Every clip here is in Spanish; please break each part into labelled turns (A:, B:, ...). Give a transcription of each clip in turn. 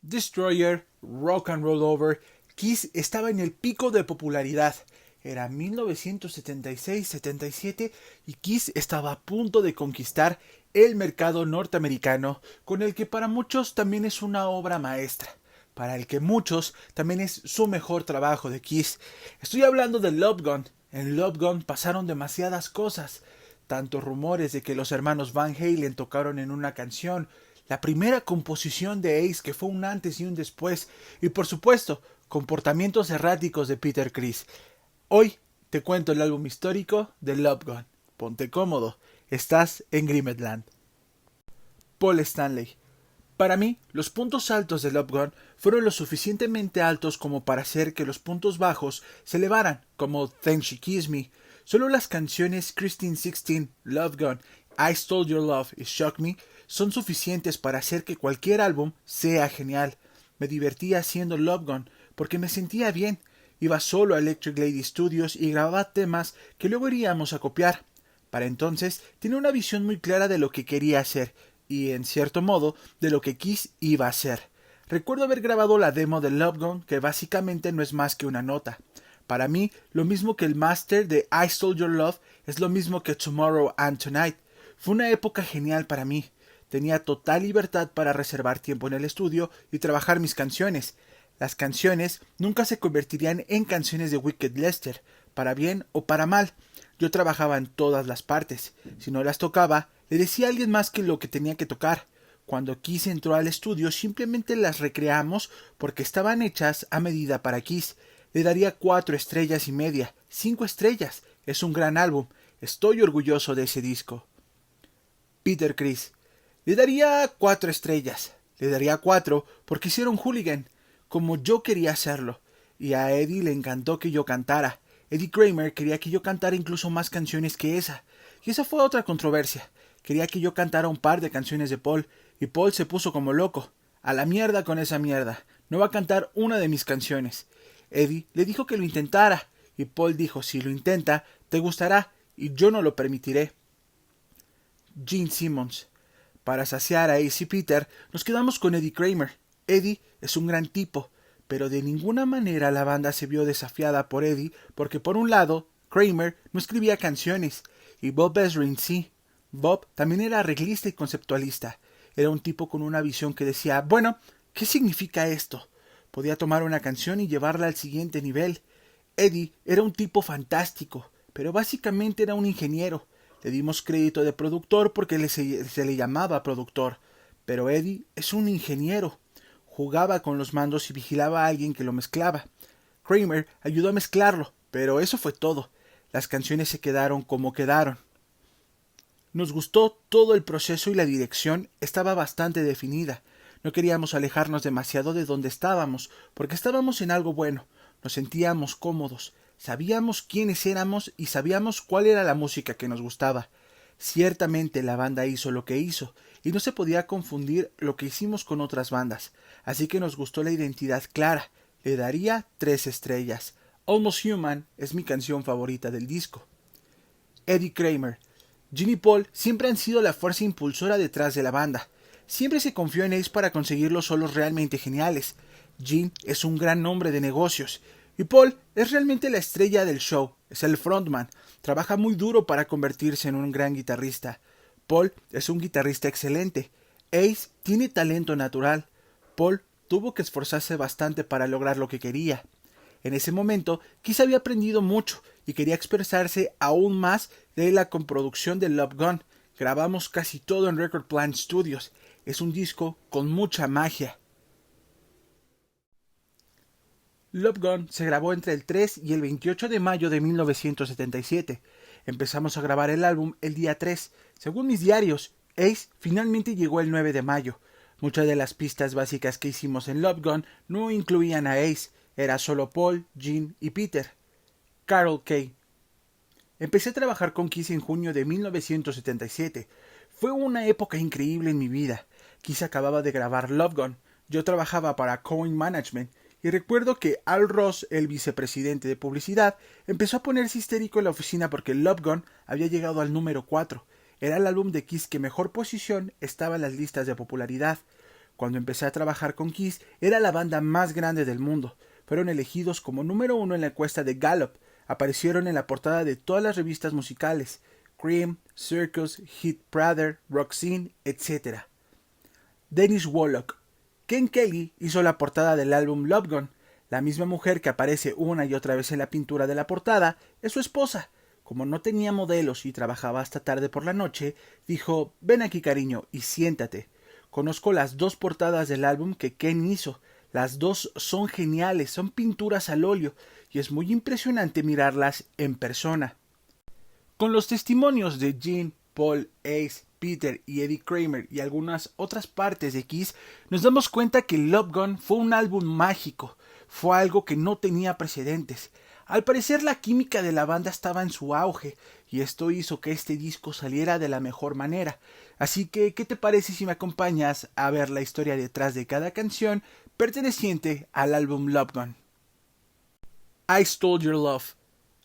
A: Destroyer, Rock and Roll Over, Kiss estaba en el pico de popularidad. Era 1976-77 y Kiss estaba a punto de conquistar el mercado norteamericano, con el que para muchos también es una obra maestra, para el que muchos también es su mejor trabajo de Kiss. Estoy hablando de Love Gun. En Love Gun pasaron demasiadas cosas, tantos rumores de que los hermanos Van Halen tocaron en una canción, la primera composición de Ace que fue un antes y un después, y por supuesto, comportamientos erráticos de Peter Criss. Hoy te cuento el álbum histórico de Love Gun. Ponte cómodo, estás en Grimetland. Paul Stanley. Para mí, los puntos altos de Love Gun fueron lo suficientemente altos como para hacer que los puntos bajos se elevaran, como Then She Kissed Me. Solo las canciones Christine 16, Love Gun, I Stole Your Love y Shock Me son suficientes para hacer que cualquier álbum sea genial. Me divertía haciendo Love Gun porque me sentía bien. Iba solo a Electric Lady Studios y grababa temas que luego iríamos a copiar. Para entonces tenía una visión muy clara de lo que quería hacer y, en cierto modo, de lo que Kiss iba a hacer. Recuerdo haber grabado la demo de Love Gun, que básicamente no es más que una nota. Para mí, lo mismo que el master de I Stole Your Love es lo mismo que Tomorrow and Tonight. Fue una época genial para mí. Tenía total libertad para reservar tiempo en el estudio y trabajar mis canciones. Las canciones nunca se convertirían en canciones de Wicked Lester, para bien o para mal. Yo trabajaba en todas las partes. Si no las tocaba, le decía a alguien más que lo que tenía que tocar. Cuando Kiss entró al estudio, simplemente las recreamos porque estaban hechas a medida para Kiss. Le daría 4 estrellas y media, 5 estrellas. Es un gran álbum. Estoy orgulloso de ese disco. Peter Criss. Le daría 4 estrellas. Le daría 4 porque hicieron Hooligan, como yo quería hacerlo. Y a Eddie le encantó que yo cantara. Eddie Kramer quería que yo cantara incluso más canciones que esa. Y esa fue otra controversia. Quería que yo cantara un par de canciones de Paul, y Paul se puso como loco. A la mierda con esa mierda. No va a cantar una de mis canciones. Eddie le dijo que lo intentara, y Paul dijo, si lo intenta, te gustará, y yo no lo permitiré. Gene Simmons. Para saciar a Ace y Peter, nos quedamos con Eddie Kramer. Eddie es un gran tipo, pero de ninguna manera la banda se vio desafiada por Eddie, porque por un lado, Kramer no escribía canciones, y Bob Ezrin sí. Bob también era arreglista y conceptualista. Era un tipo con una visión que decía, bueno, ¿qué significa esto? Podía tomar una canción y llevarla al siguiente nivel. Eddie era un tipo fantástico, pero básicamente era un ingeniero. Le dimos crédito de productor porque se le llamaba productor, pero Eddie es un ingeniero. Jugaba con los mandos y vigilaba a alguien que lo mezclaba. Kramer ayudó a mezclarlo, pero eso fue todo. Las canciones se quedaron como quedaron. Nos gustó todo el proceso y la dirección estaba bastante definida. No queríamos alejarnos demasiado de donde estábamos, porque estábamos en algo bueno. Nos sentíamos cómodos, sabíamos quiénes éramos y sabíamos cuál era la música que nos gustaba. Ciertamente la banda hizo lo que hizo, y no se podía confundir lo que hicimos con otras bandas, así que nos gustó la identidad clara. Le daría 3 estrellas. Almost Human es mi canción favorita del disco. Eddie Kramer. Gene y Paul siempre han sido la fuerza impulsora detrás de la banda. Siempre se confió en Ace para conseguir los solos realmente geniales. Gene es un gran hombre de negocios, y Paul es realmente la estrella del show, es el frontman, trabaja muy duro para convertirse en un gran guitarrista. Paul es un guitarrista excelente. Ace tiene talento natural. Paul tuvo que esforzarse bastante para lograr lo que quería. En ese momento, quizá había aprendido mucho y quería expresarse aún más de la comproducción de Love Gun. Grabamos casi todo en Record Plant Studios. Es un disco con mucha magia. Love Gun se grabó entre el 3 y el 28 de mayo de 1977. Empezamos a grabar el álbum el día 3. Según mis diarios, Ace finalmente llegó el 9 de mayo. Muchas de las pistas básicas que hicimos en Love Gun no incluían a Ace. Era solo Paul, Gene y Peter. Carol Kay. Empecé a trabajar con Kiss en junio de 1977. Fue una época increíble en mi vida. Kiss acababa de grabar Love Gun. Yo trabajaba para Coin Management y recuerdo que Al Ross, el vicepresidente de publicidad, empezó a ponerse histérico en la oficina porque Love Gun había llegado al número 4. Era el álbum de Kiss que mejor posición estaba en las listas de popularidad. Cuando empecé a trabajar con Kiss, era la banda más grande del mundo. Fueron elegidos como número 1 en la encuesta de Gallup. Aparecieron en la portada de todas las revistas musicales: Cream, Circus, Hit Brother, Roxine, etc. Dennis Wollock. Ken Kelly hizo la portada del álbum Love Gun. La misma mujer que aparece una y otra vez en la pintura de la portada es su esposa. Como no tenía modelos y trabajaba hasta tarde por la noche, dijo: ven aquí, cariño, y siéntate. Conozco las 2 portadas del álbum que Ken hizo. Las 2 son geniales, son pinturas al óleo, y es muy impresionante mirarlas en persona. Con los testimonios de Gene, Paul, Ace, Peter y Eddie Kramer y algunas otras partes de Kiss, nos damos cuenta que Love Gun fue un álbum mágico, fue algo que no tenía precedentes. Al parecer la química de la banda estaba en su auge, y esto hizo que este disco saliera de la mejor manera. Así que, ¿qué te parece si me acompañas a ver la historia detrás de cada canción perteneciente al álbum Love Gun? I Stole Your Love.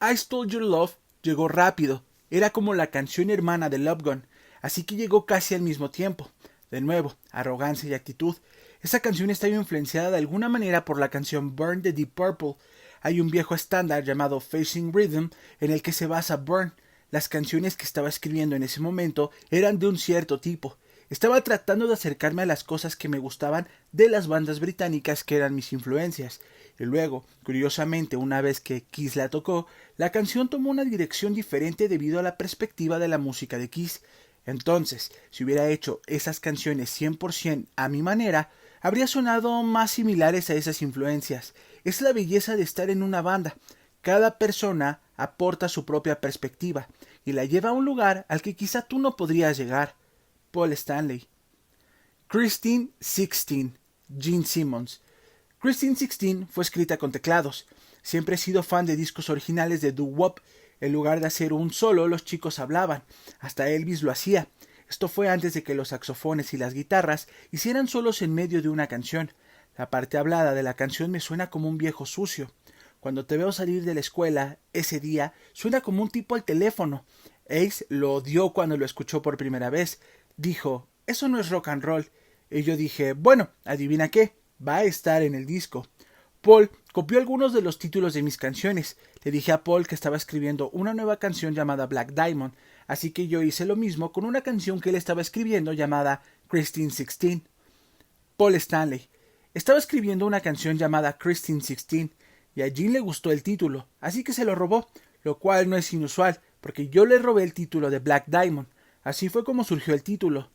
A: I Stole Your Love llegó rápido, era como la canción hermana de Love Gun, así que llegó casi al mismo tiempo. De nuevo, arrogancia y actitud. Esta canción estaba influenciada de alguna manera por la canción Burn de Deep Purple. Hay un viejo estándar llamado Facing Rhythm en el que se basa Burn. Las canciones que estaba escribiendo en ese momento eran de un cierto tipo. Estaba tratando de acercarme a las cosas que me gustaban de las bandas británicas que eran mis influencias. Y luego, curiosamente, una vez que Kiss la tocó, la canción tomó una dirección diferente debido a la perspectiva de la música de Kiss. Entonces, si hubiera hecho esas canciones 100% a mi manera, habría sonado más similares a esas influencias. Es la belleza de estar en una banda. Cada persona aporta su propia perspectiva y la lleva a un lugar al que quizá tú no podrías llegar. Paul Stanley. Christine 16, Gene Simmons. Christine 16 fue escrita con teclados. Siempre he sido fan de discos originales de doo-wop. En lugar de hacer un solo, los chicos hablaban. Hasta Elvis lo hacía. Esto fue antes de que los saxofones y las guitarras hicieran solos en medio de una canción. La parte hablada de la canción me suena como un viejo sucio. Cuando te veo salir de la escuela, ese día, suena como un tipo al teléfono. Ace lo odió cuando lo escuchó por primera vez. Dijo: eso no es rock and roll. Y yo dije: bueno, adivina qué, va a estar en el disco. Paul copió algunos de los títulos de mis canciones. Le dije a Paul que estaba escribiendo una nueva canción llamada Black Diamond, así que yo hice lo mismo con una canción que él estaba escribiendo llamada Christine 16. Paul Stanley. Estaba escribiendo una canción llamada Christine 16 y a Gene le gustó el título, así que se lo robó, lo cual no es inusual, porque yo le robé el título de Black Diamond. Así fue como surgió el título.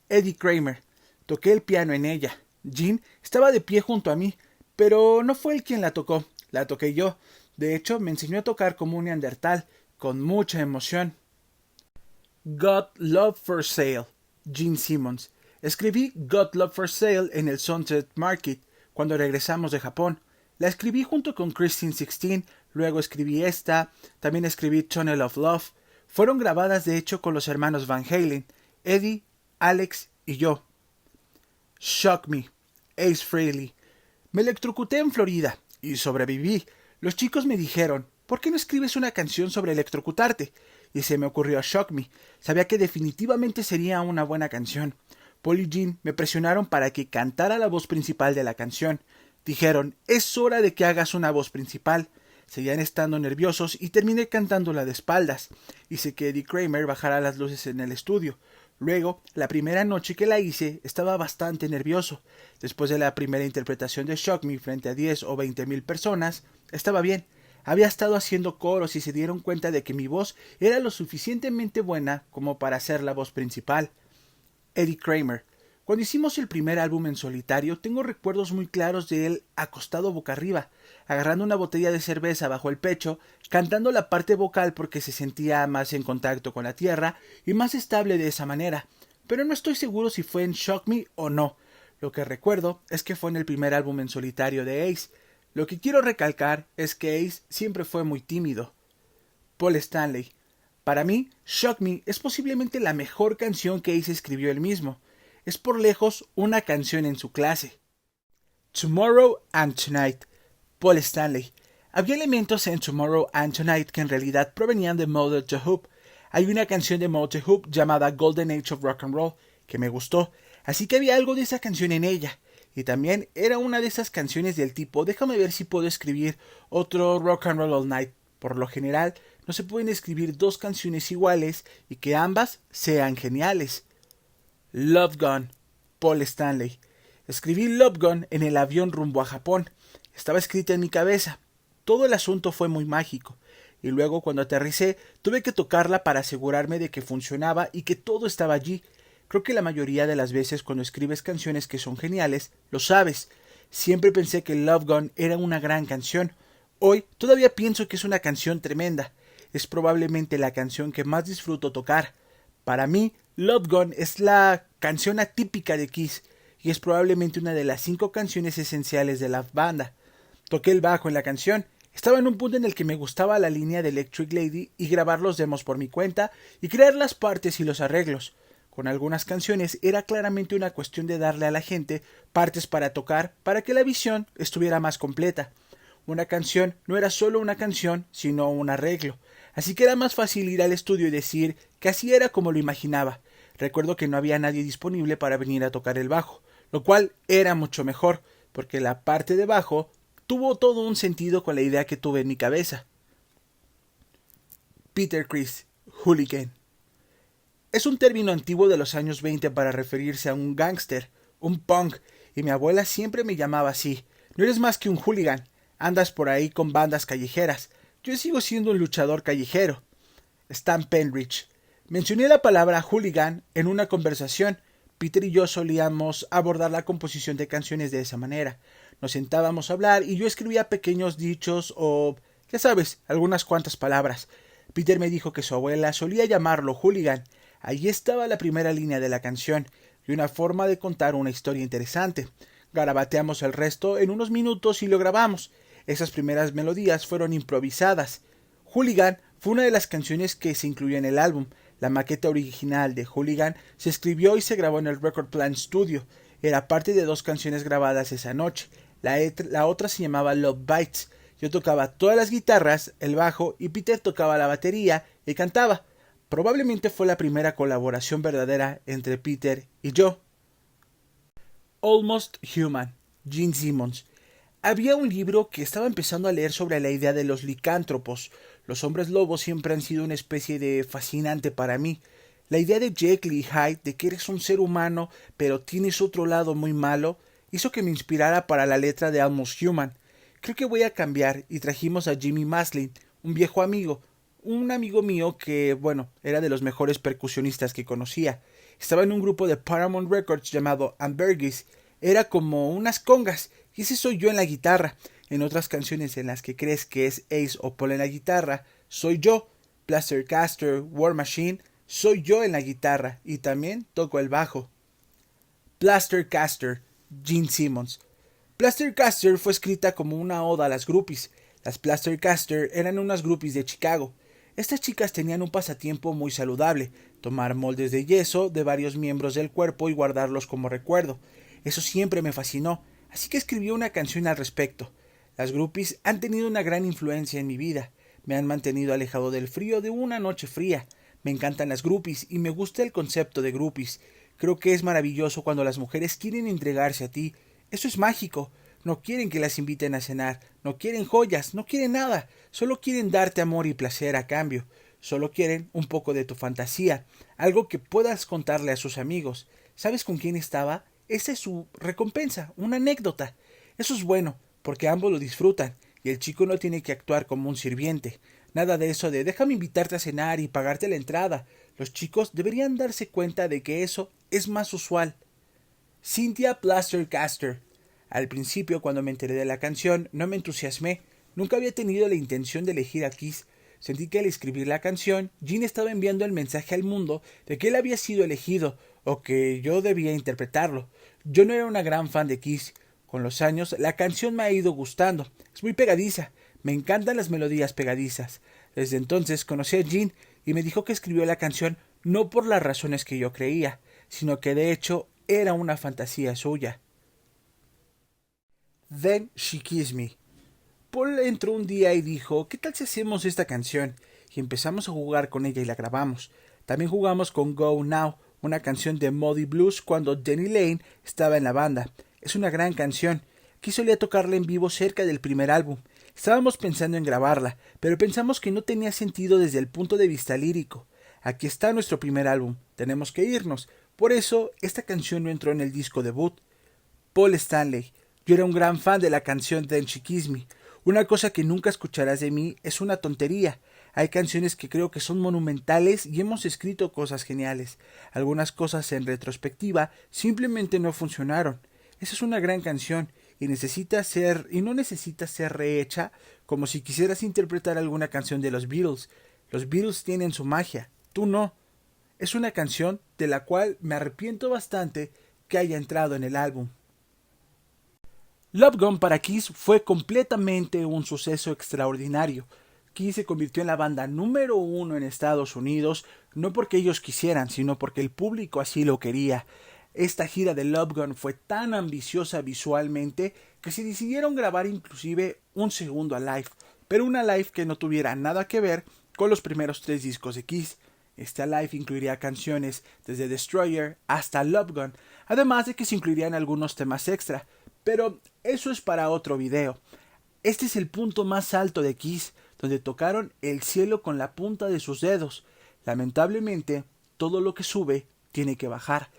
A: Eddie Kramer. Toqué el piano en ella. Gene estaba de pie junto a mí, pero no fue él quien la tocó, la toqué yo. De hecho, me enseñó a tocar como un neandertal, con mucha emoción. Got Love for Sale, Gene Simmons. Escribí Got Love for Sale en el Sunset Market, cuando regresamos de Japón. La escribí junto con Christine 16, luego escribí esta, también escribí Tunnel of Love. Fueron grabadas de hecho con los hermanos Van Halen, Eddie, Alex y yo. Shock Me, Ace Frehley. Me electrocuté en Florida y sobreviví. Los chicos me dijeron: ¿por qué no escribes una canción sobre electrocutarte? Y se me ocurrió Shock Me. Sabía que definitivamente sería una buena canción. Paul y Gene me presionaron para que cantara la voz principal de la canción. Dijeron: es hora de que hagas una voz principal. Seguían estando nerviosos y terminé cantándola de espaldas. Hice que Eddie Kramer bajara las luces en el estudio. Luego, la primera noche que la hice, estaba bastante nervioso. Después de la primera interpretación de Shock Me frente a 10 o 20,000 personas, estaba bien. Había estado haciendo coros y se dieron cuenta de que mi voz era lo suficientemente buena como para ser la voz principal. Eddie Kramer. Cuando hicimos el primer álbum en solitario, tengo recuerdos muy claros de él acostado boca arriba, agarrando una botella de cerveza bajo el pecho, cantando la parte vocal porque se sentía más en contacto con la tierra y más estable de esa manera, pero no estoy seguro si fue en Shock Me o no. Lo que recuerdo es que fue en el primer álbum en solitario de Ace. Lo que quiero recalcar es que Ace siempre fue muy tímido. Paul Stanley. Para mí, Shock Me es posiblemente la mejor canción que Ace escribió él mismo. Es por lejos una canción en su clase. Tomorrow and Tonight, Paul Stanley. Había elementos en Tomorrow and Tonight que en realidad provenían de Mother to Hoop. Hay una canción de Mother to Hoop llamada Golden Age of Rock and Roll que me gustó. así que había algo de esa canción en ella. Y también era una de esas canciones del tipo, déjame ver si puedo escribir otro Rock and Roll All Night. Por lo general, no se pueden escribir dos canciones iguales y que ambas sean geniales. Love Gun, Paul Stanley. Escribí Love Gun en el avión rumbo a Japón. Estaba escrita en mi cabeza. Todo el asunto fue muy mágico. Y luego, cuando aterricé, tuve que tocarla para asegurarme de que funcionaba y que todo estaba allí. Creo que la mayoría de las veces cuando escribes canciones que son geniales, lo sabes. Siempre pensé que Love Gun era una gran canción. Hoy todavía pienso que es una canción tremenda. Es probablemente la canción que más disfruto tocar. Para mí, Love Gun es la canción atípica de Kiss y es probablemente una de las 5 canciones esenciales de la banda. Toqué el bajo en la canción. Estaba en un punto en el que me gustaba la línea de Electric Lady y grabar los demos por mi cuenta y crear las partes y los arreglos. Con algunas canciones era claramente una cuestión de darle a la gente partes para tocar para que la visión estuviera más completa. Una canción no era solo una canción, sino un arreglo. Así que era más fácil ir al estudio y decir que así era como lo imaginaba. Recuerdo que no había nadie disponible para venir a tocar el bajo, lo cual era mucho mejor, porque la parte de bajo tuvo todo un sentido con la idea que tuve en mi cabeza. Peter Criss, hooligan. Es un término antiguo de los años 20 para referirse a un gángster, un punk, y mi abuela siempre me llamaba así. No eres más que un hooligan, andas por ahí con bandas callejeras. Yo sigo siendo un luchador callejero. Stan Penrich. Mencioné la palabra hooligan en una conversación. Peter y yo solíamos abordar la composición de canciones de esa manera. Nos sentábamos a hablar y yo escribía pequeños dichos o, ya sabes, algunas cuantas palabras. Peter me dijo que su abuela solía llamarlo hooligan. Allí estaba la primera línea de la canción y una forma de contar una historia interesante. Garabateamos el resto en unos minutos y lo grabamos. Esas primeras melodías fueron improvisadas. Hooligan fue una de las canciones que se incluyó en el álbum. La maqueta original de Hooligan se escribió y se grabó en el Record Plant Studio. Era parte de 2 canciones grabadas esa noche. La otra se llamaba Love Bites. Yo tocaba todas las guitarras, el bajo y Peter tocaba la batería y cantaba. Probablemente fue la primera colaboración verdadera entre Peter y yo. Almost Human, Gene Simmons. Había un libro que estaba empezando a leer sobre la idea de los licántropos. Los hombres lobos siempre han sido una especie de fascinante para mí. La idea de Jekyll y Hyde, de que eres un ser humano, pero tienes otro lado muy malo, hizo que me inspirara para la letra de Almost Human. Creo que voy a cambiar y trajimos a Jimmy Maslin, un viejo amigo, un amigo mío que, bueno, era de los mejores percusionistas que conocía. Estaba en un grupo de Paramount Records llamado Ambergris. Era como unas congas, y ese soy yo en la guitarra. En otras canciones en las que crees que es Ace o Paul en la guitarra, soy yo. Plaster Caster, War Machine, soy yo en la guitarra, y también toco el bajo. Plaster Caster, Gene Simmons. Plaster Caster fue escrita como una oda a las groupies. Las Plaster Caster eran unas groupies de Chicago. Estas chicas tenían un pasatiempo muy saludable, tomar moldes de yeso de varios miembros del cuerpo y guardarlos como recuerdo. Eso siempre me fascinó, así que escribí una canción al respecto. Las groupies han tenido una gran influencia en mi vida. Me han mantenido alejado del frío de una noche fría. Me encantan las groupies y me gusta el concepto de groupies. Creo que es maravilloso cuando las mujeres quieren entregarse a ti. Eso es mágico. No quieren que las inviten a cenar, no quieren joyas, no quieren nada, solo quieren darte amor y placer a cambio, solo quieren un poco de tu fantasía, algo que puedas contarle a sus amigos. ¿Sabes con quién estaba? Esa es su recompensa, una anécdota. Eso es bueno, porque ambos lo disfrutan, y el chico no tiene que actuar como un sirviente. Nada de eso de déjame invitarte a cenar y pagarte la entrada. Los chicos deberían darse cuenta de que eso es más usual. Cynthia Plaster Caster. Al principio, cuando me enteré de la canción, no me entusiasmé. Nunca había tenido la intención de elegir a Kiss. Sentí que al escribir la canción, Gene estaba enviando el mensaje al mundo de que él había sido elegido, o que yo debía interpretarlo. Yo no era una gran fan de Kiss. Con los años, la canción me ha ido gustando. Es muy pegadiza. Me encantan las melodías pegadizas. Desde entonces conocí a Gene y me dijo que escribió la canción no por las razones que yo creía, sino que de hecho era una fantasía suya. Then She Kissed Me. Paul entró un día y dijo, ¿qué tal si hacemos esta canción? Y empezamos a jugar con ella y la grabamos. También jugamos con Go Now, una canción de Muddy Blues cuando Denny Lane estaba en la banda. Es una gran canción. Kiss solía tocarla en vivo cerca del primer álbum. Estábamos pensando en grabarla, pero pensamos que no tenía sentido desde el punto de vista lírico. Aquí está nuestro primer álbum, tenemos que irnos. Por eso, esta canción no entró en el disco debut. Paul Stanley. Yo era un gran fan de la canción Then She Kissed Me. Una cosa que nunca escucharás de mí es una tontería. Hay canciones que creo que son monumentales y hemos escrito cosas geniales. Algunas cosas en retrospectiva simplemente no funcionaron. Esa es una gran canción y no necesita ser rehecha como si quisieras interpretar alguna canción de los Beatles. Los Beatles tienen su magia, tú no. Es una canción de la cual me arrepiento bastante que haya entrado en el álbum. Love Gun para Kiss fue completamente un suceso extraordinario. Kiss se convirtió en la banda número 1 en Estados Unidos, no porque ellos quisieran, sino porque el público así lo quería. Esta gira de Love Gun fue tan ambiciosa visualmente que se decidieron grabar inclusive un segundo live, pero una live que no tuviera nada que ver con los primeros 3 discos de Kiss. Esta live incluiría canciones desde Destroyer hasta Love Gun, además de que se incluirían algunos temas extra, pero eso es para otro video. Este es el punto más alto de Kiss, donde tocaron el cielo con la punta de sus dedos. Lamentablemente, todo lo que sube tiene que bajar.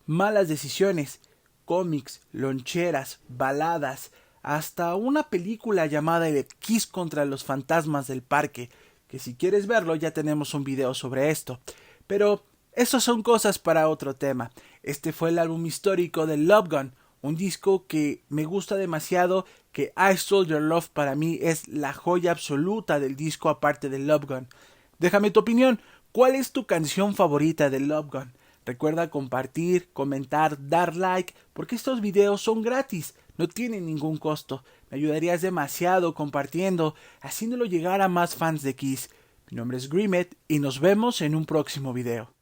A: Malas decisiones, cómics, loncheras, baladas, hasta una película llamada The Kiss contra los fantasmas del parque, que si quieres verlo ya tenemos un video sobre esto. Pero eso son cosas para otro tema. Este fue el álbum histórico de Love Gun, un disco que me gusta demasiado, que I Stole Your Love para mí es la joya absoluta del disco aparte de Love Gun. Déjame tu opinión, ¿cuál es tu canción favorita de Love Gun? Recuerda compartir, comentar, dar like, porque estos videos son gratis, no tienen ningún costo. Me ayudarías demasiado compartiendo, haciéndolo llegar a más fans de Kiss. Mi nombre es Grimet y nos vemos en un próximo video.